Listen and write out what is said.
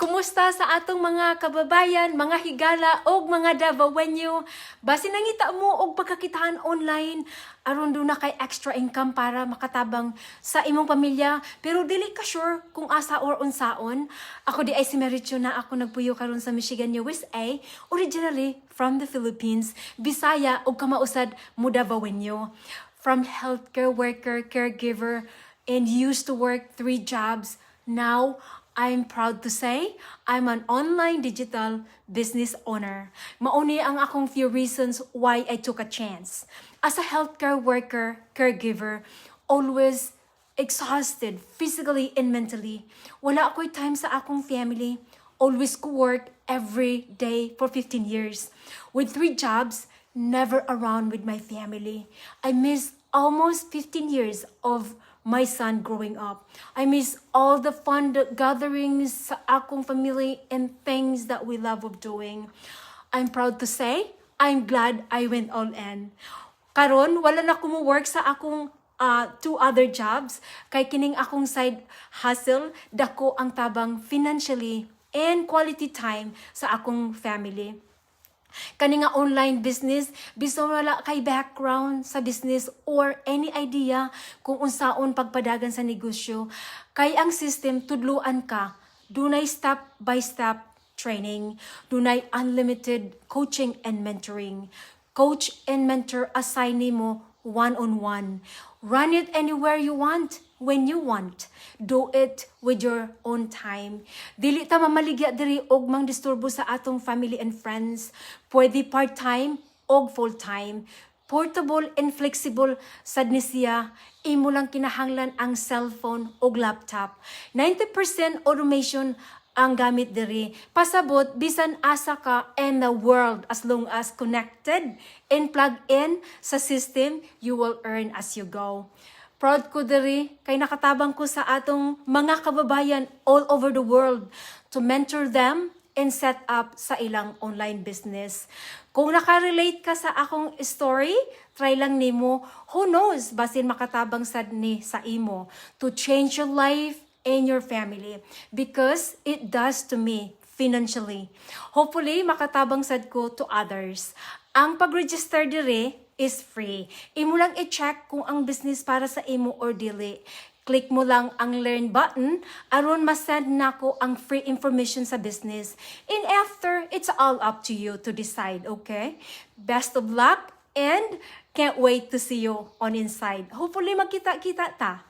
Kumusta sa atong mga kababayan, mga higala o mga Davaoenyo? Basi nangita mo og pagkakitaan online aron do na kay extra income para makatabang sa imong pamilya pero dili ka sure kung asa or unsaon. Ako di ay si Mericho na ako nagpuyo karon sa Michigan, USA, originally from the Philippines, Bisaya ug kamausad mo Davaoenyo. From healthcare worker, caregiver, and used to work 3 jobs. Now, I'm proud to say I'm an online digital business owner. Mauni ang akong few reasons why I took a chance. As a healthcare worker, caregiver, always exhausted physically and mentally. Wala ako'y time sa akong family. Always ko work every day for 15 years. With 3 jobs, never around with my family. I miss almost 15 years of my son growing up. I miss all the fun gatherings sa akong family and things that we love of doing. I'm proud to say, I'm glad I went all in. Karon, wala na ko mo work sa akong 2 other jobs. Kay kining akong side hustle, dako ang tabang financially and quality time sa akong family. Kani nga online business, bisan wala kay background sa business or any idea kung unsaon pagpadagan sa negosyo, kay ang system tudluan ka, dunay step by step training, dunay unlimited coaching and mentoring. Coach and mentor assign nimo one-on-one. Run it anywhere you want, when you want. Do it with your own time. Dili ta mamaligya diri og mang disturbo sa atong family and friends. Pwede part-time og full-time. Portable and flexible sad ni siya. Imo lang kinahanglan ang cellphone og laptop. 90% automation ang gamit diri. Pasabot bisan asa ka in the world, as long as connected and plugged in sa system, you will earn as you go. Proud ko diri kay nakatabang ko sa atong mga kababayan all over the world to mentor them and set up sa ilang online business. Kung nakarelate ka sa akong story, try lang nimo. Who knows, basin makatabang sad ni sa imo to change your life and your family, because it does to me financially. Hopefully, makatabang sad ko to others. Ang pag-register dire is free. Imo lang i-check kung ang business para sa imo or dili. Click mo lang ang learn button aron ma-send nako ang free information sa business. And after, it's all up to you to decide, okay? Best of luck and can't wait to see you on inside. Hopefully, magkita-kita ta.